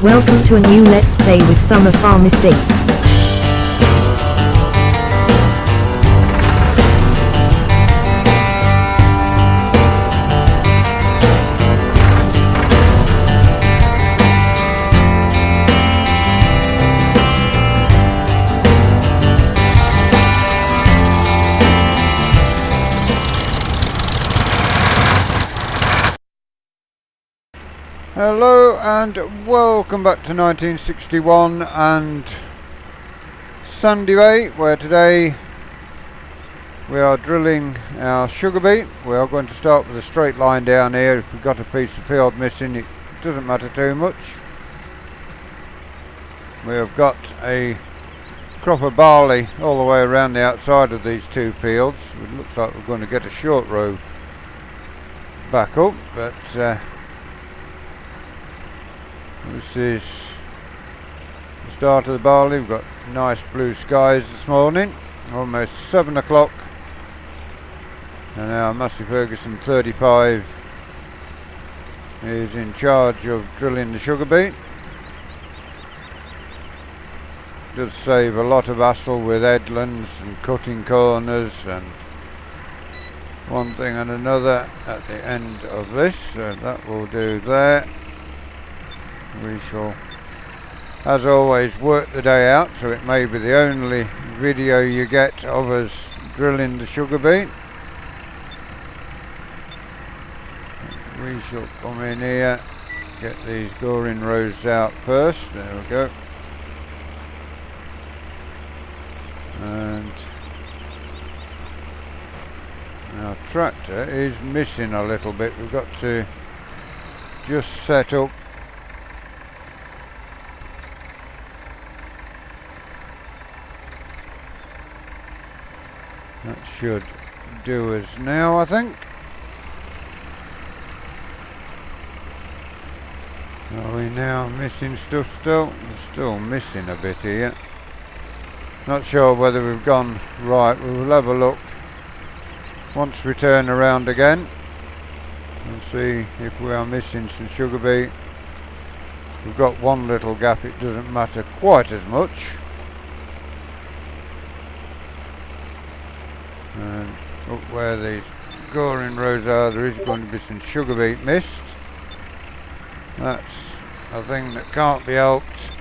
Welcome to a new Let's Play with Summer Farm Estates. Hello and welcome back to 1961 and Sandy Bay, where today we are drilling our sugar beet. We are going to start with a straight line down here. If we've got a piece of field missing, it doesn't matter too much. We have got a crop of barley all the way around the outside of these two fields. It looks like we're going to get a short row back up, but this is the start of the barley. We've got nice blue skies this morning, almost 7 o'clock, and our Massey Ferguson 35 is in charge of drilling the sugar beet. Does save a lot of hassle with headlands and cutting corners and one thing and another at the end of this, so that will do there. We shall, as always, work the day out, so it may be the only video you get of us drilling the sugar beet. We shall come in here, get these goring rows out first. There we go. And our tractor is missing a little bit. We've got to just set up that. Should do us now, I think. Are we now missing stuff still? We're still missing a bit here. Not sure whether we've gone right. We will have a look once we turn around again and see if we are missing some sugar beet. We've got one little gap, it doesn't matter quite as much. And up where these goring rows are, there is going to be some sugar beet missed. That's a thing that can't be helped,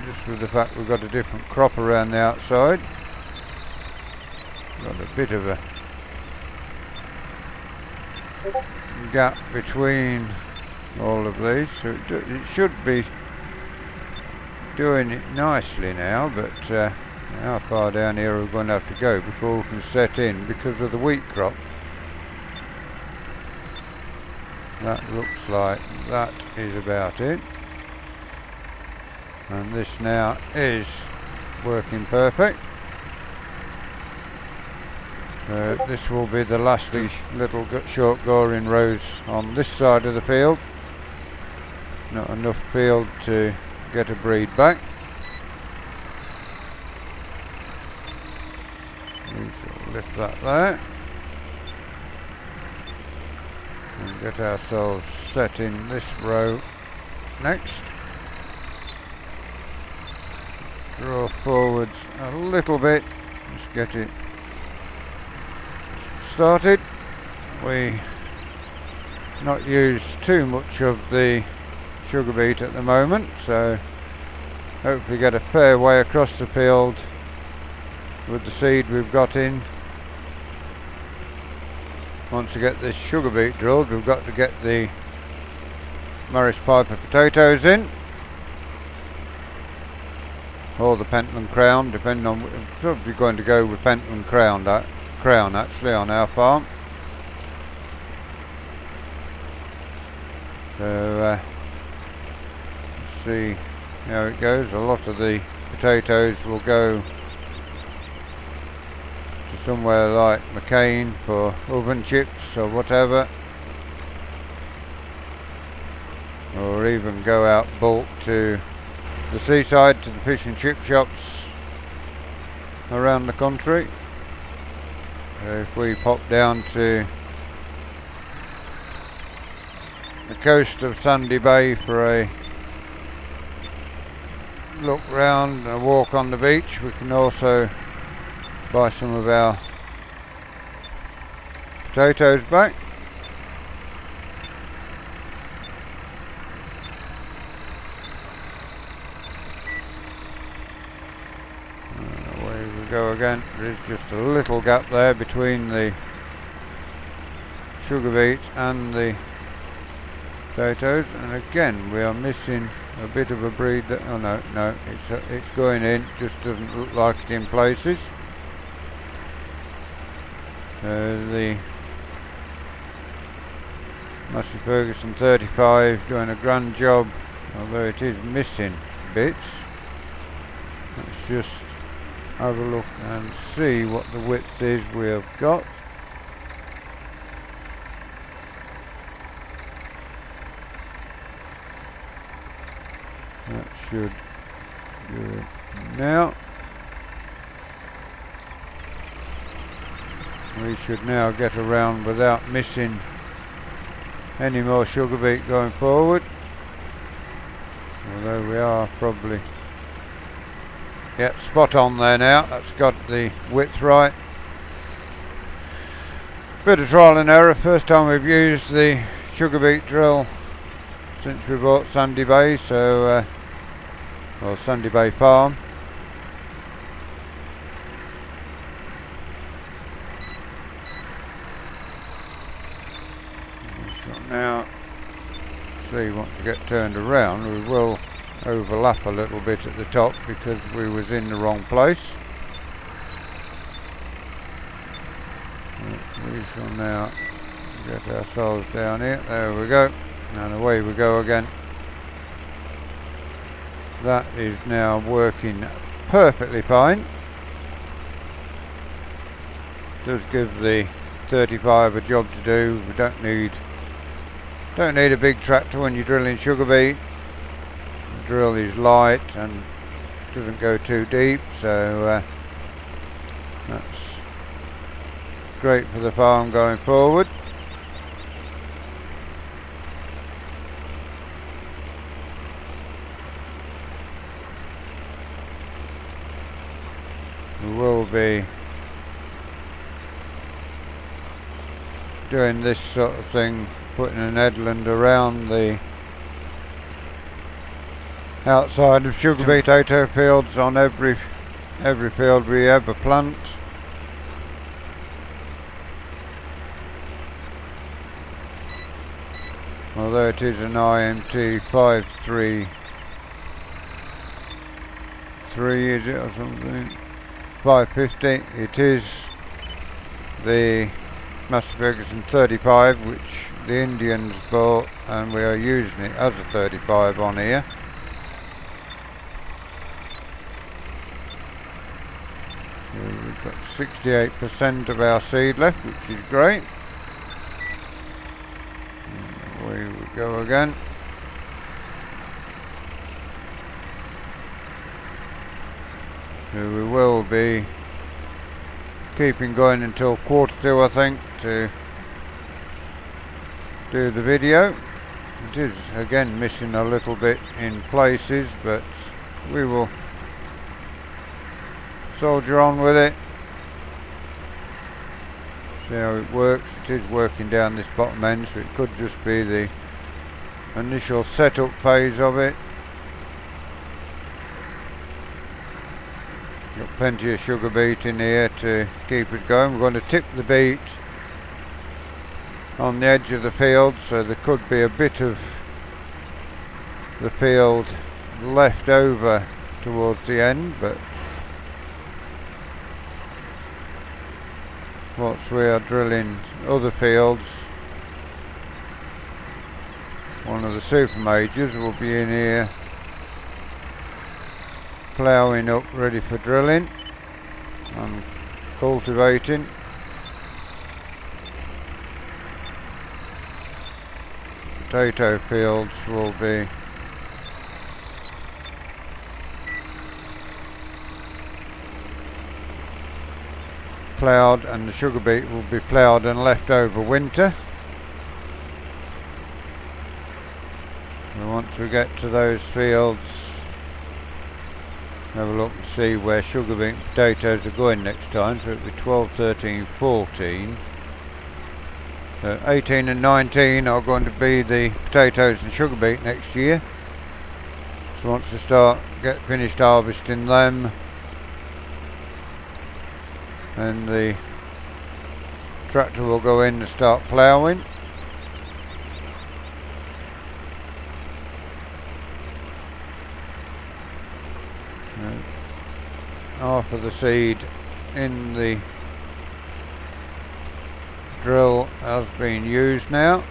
just with the fact we've got a different crop around the outside. Got a bit of a gap between all of these, so it should be doing it nicely now, but how far down here are we going to have to go before we can set in because of the wheat crop? That looks like that is about it. And this now is working perfect. This will be the last little short goring rows on this side of the field. Not enough field to get a breed back. We shall lift that there and get ourselves set in this row next. Draw forwards a little bit, just get it started. We not use too much of the sugar beet at the moment, so hopefully get a fair way across the field with the seed we've got in. Once we get this sugar beet drilled, we've got to get the Morris Piper potatoes in, or the Pentland Crown, depending on. We're probably going to go with Pentland Crown actually on our farm. So let's see how it goes. A lot of the potatoes will go to somewhere like McCain for oven chips or whatever, or even go out bulk to the seaside, to the fish and chip shops around the country. If we pop down to the coast of Sandy Bay for a look round and walk on the beach, we can also buy some of our potatoes back. Away we go again. There is just a little gap there between the sugar beet and the potatoes, and again we are missing a bit of a breed that, oh no, it's going in, just doesn't look like it in places. The Massey Ferguson 35 doing a grand job, although it is missing bits. Let's just have a look and see what the width is we have got. That should do it now. We should now get around without missing any more sugar beet going forward. Although we are probably, yeah, spot on there now. That's got the width right. Bit of trial and error. First time we've used the sugar beet drill since we bought Sandy Bay, so or Sandy Bay Farm. We shall now see, once we get turned around, we will overlap a little bit at the top because we was in the wrong place. We shall now get ourselves down here. There we go, and away we go again. That is now working perfectly fine. Does give the 35 a job to do. We don't need a big tractor when you're drilling sugar beet. The drill is light and doesn't go too deep, so that's great for the farm going forward. We will be doing this sort of thing, putting an headland around the outside of sugar beet potato fields on every field we ever plant. Although it is an IMT 533, is it, or something? 550. It is the Massey Ferguson 35, which the Indians bought, and we are using it as a 35 on here. So we've got 68% of our seed left, which is great. And away we go again. So we will be keeping going until 1:45, I think, to do the video. It is again missing a little bit in places, but we will soldier on with it. See how it works. It is working down this bottom end, so it could just be the initial setup phase of it. Got plenty of sugar beet in here to keep it going. We're going to tip the beet on the edge of the field, so there could be a bit of the field left over towards the end, but once we are drilling other fields, one of the super majors will be in here ploughing up ready for drilling and cultivating. Potato fields will be ploughed, and the sugar beet will be ploughed and left over winter. And once we get to those fields have a look and see where sugar beet and potatoes are going next time. So it'll be 12, 13, 14. So 18 and 19 are going to be the potatoes and sugar beet next year. So once they get finished harvesting them, and the tractor will go in and start ploughing. Half of the seed in the drill has been used now.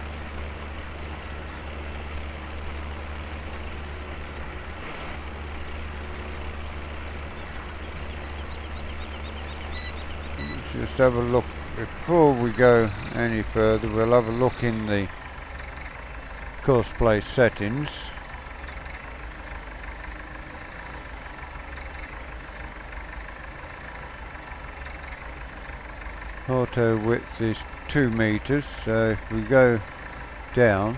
Let's just have a look before we go any further. We'll have a look in the course place settings. Auto width is 2 meters, so if we go down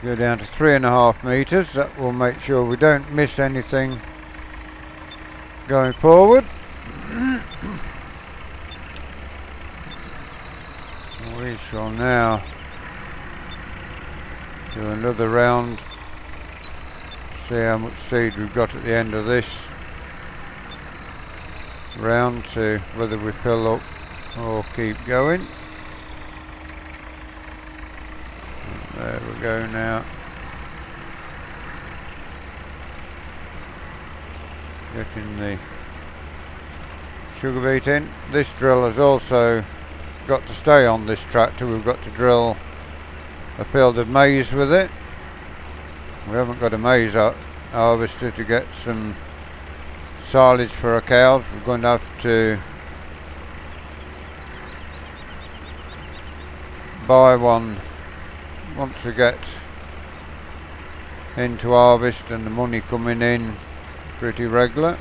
to 3.5 meters, that will make sure we don't miss anything going forward. We shall now do another round, see how much seed we've got at the end of this round, to whether we fill up or keep going. And there we go now. Getting the sugar beet in. This drill has also got to stay on this tractor. We've got to drill a field of maize with it. We haven't got a maize harvester to get some silage for our cows. We're going to have to buy one once we get into harvest and the money coming in pretty regular.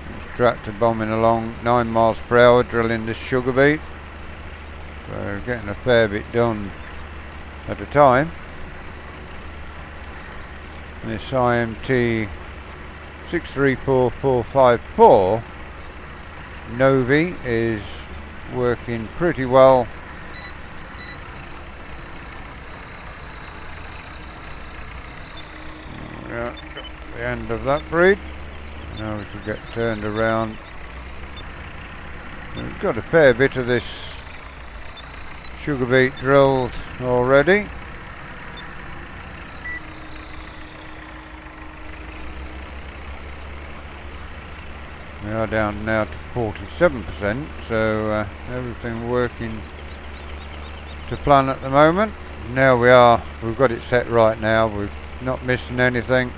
This tractor bombing along 9 miles per hour drilling this sugar beet. So we're getting a fair bit done at a time. This IMT 634454 Novi is working pretty well. Yeah, got the end of that breed. Now we should get turned around. We've got a fair bit of this sugar beet drilled already. We are down now to 47%, so everything working to plan at the moment. Now we've got it set right now, we're not missing anything.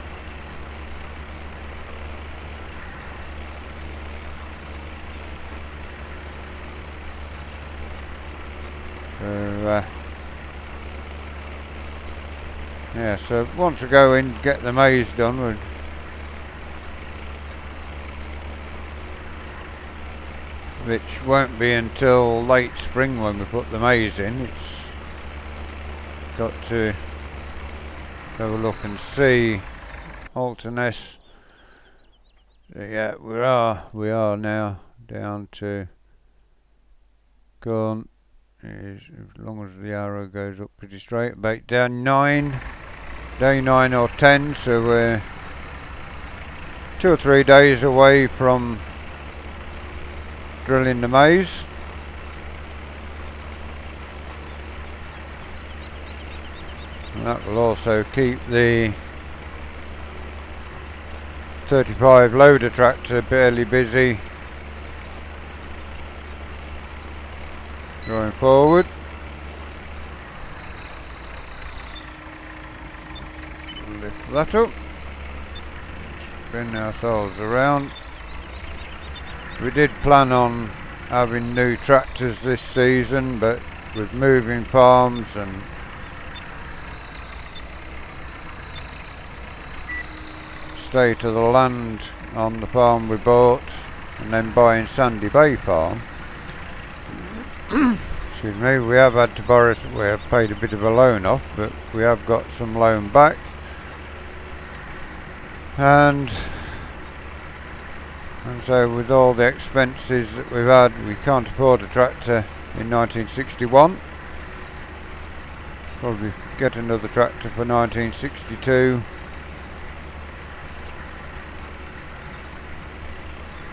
So yeah, so once we go in, get the maize done, which won't be until late spring when we put the maize in. It's got to have a look and see. Alterness. Yeah, we are now down to corn. As long as the arrow goes up pretty straight, about day 9 or 10, so we're 2 or 3 days away from drilling the maize. And that will also keep the 35 loader tractor barely busy going forward. Lift that up, spin ourselves around. We did plan on having new tractors this season, but with moving farms and state of the land on the farm we bought, and then buying Sandy Bay Farm, excuse me, we have had to borrow, we have paid a bit of a loan off, but we have got some loan back. And so with all the expenses that we've had, we can't afford a tractor in 1961. Probably get another tractor for 1962.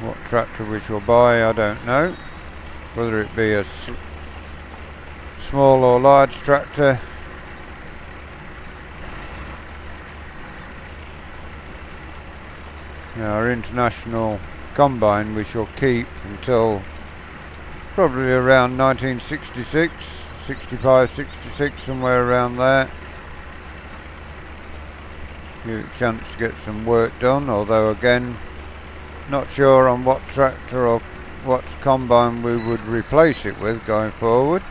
What tractor we shall buy, I don't know. Whether it be a small or large tractor. Now, our international combine we shall keep until probably around 1966, 65, 66, somewhere around there. Give it a chance to get some work done, although again, not sure on what tractor or what combine we would replace it with going forward.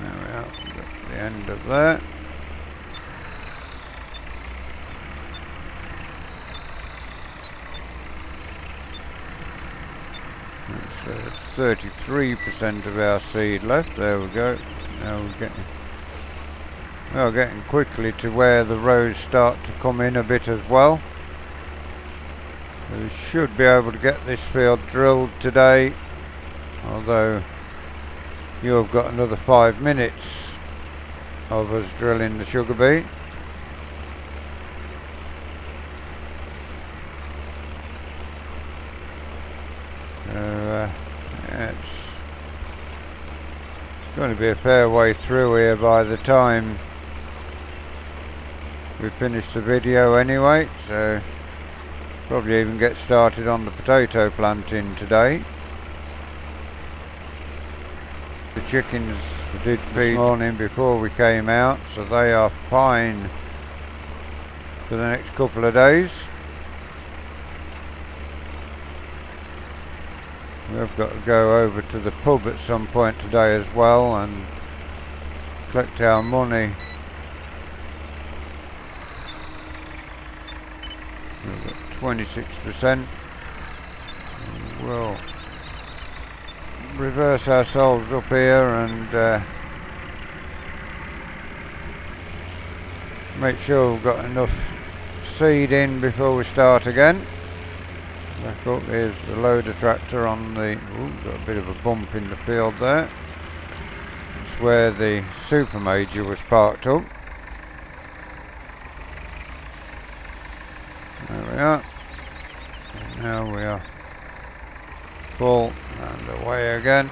There we are, we've got to the end of that. So 33% of our seed left. There we go. Now we're getting quickly to where the rows start to come in a bit as well. We should be able to get this field drilled today, although you've got another 5 minutes of us drilling the sugar beet. It's going to be a fair way through here by the time we finish the video anyway, so probably even get started on the potato planting today. The chickens did feed this morning before we came out, so they are fine for the next couple of days. We've got to go over to the pub at some point today as well and collect our money. We've got 26%. We'll reverse ourselves up here and make sure we've got enough seed in before we start again. Back up, here's the loader tractor on the, got a bit of a bump in the field there. That's where the super major was parked up. There we are. And now we are full and away again.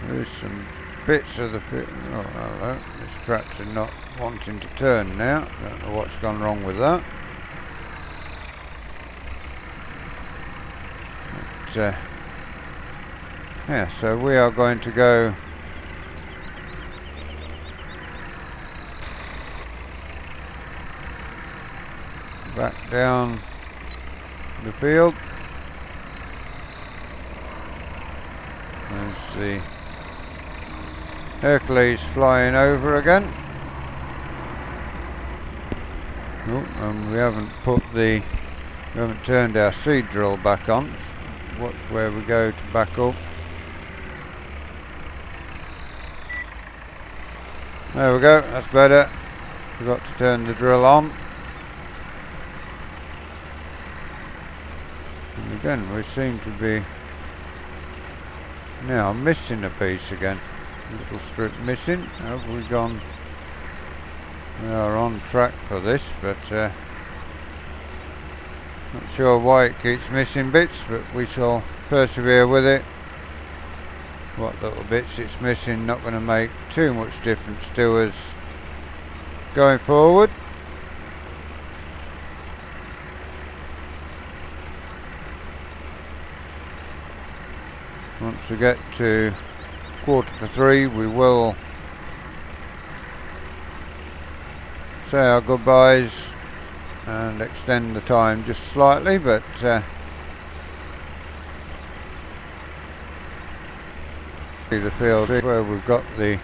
There's some bits of the field. Oh, hello. This tractor not wanting to turn now. Don't know what's gone wrong with that. But, yeah, so we are going to go back down the field. There's the Hercules flying over again. Oh, and we haven't turned our seed drill back on. Watch where we go to back up. There we go, that's better. Forgot to turn the drill on. And again, we seem to be now missing a piece again. A little strip missing. Have we gone? We are on track for this, but not sure why it keeps missing bits, but we shall persevere with it. What little bits it's missing, not going to make too much difference to us going forward. Once we get to 2:45, we will say our goodbyes and extend the time just slightly, but the field where we've got the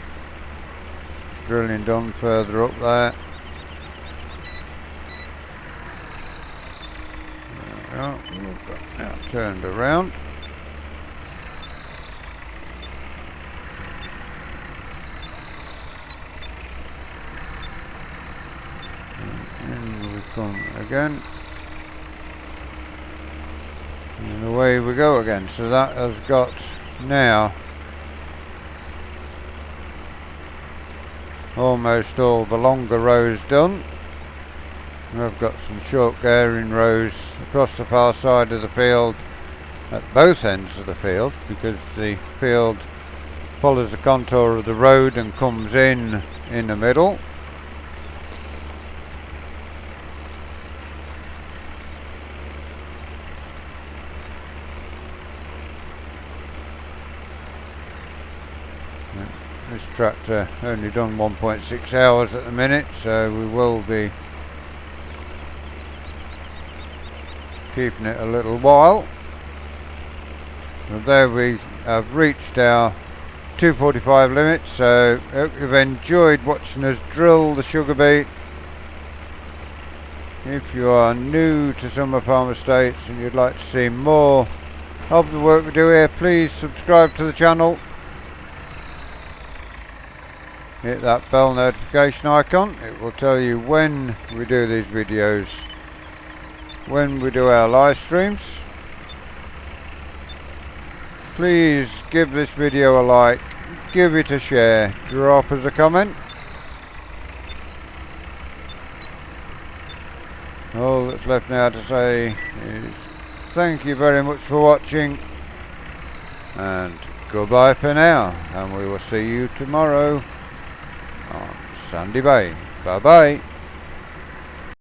drilling done further up there. we are. We've got now turned around. And in we come again. And away we go again. So that has got now almost all the longer rows done. I've got some short bearing rows across the far side of the field at both ends of the field, because the field follows the contour of the road and comes in the middle. This tractor only done 1.6 hours at the minute, so we will be keeping it a little while. And there we have reached our 2:45 limit, so hope you've enjoyed watching us drill the sugar beet. If you are new to Summer Farm Estates and you'd like to see more of the work we do here, please subscribe to the channel. Hit that bell notification icon. It will tell you when we do these videos, when we do our live streams. Please give this video a like, give it a share, drop us a comment. All that's left now to say is thank you very much for watching, and goodbye for now, and we will see you tomorrow on Sandy Bay. Bye bye.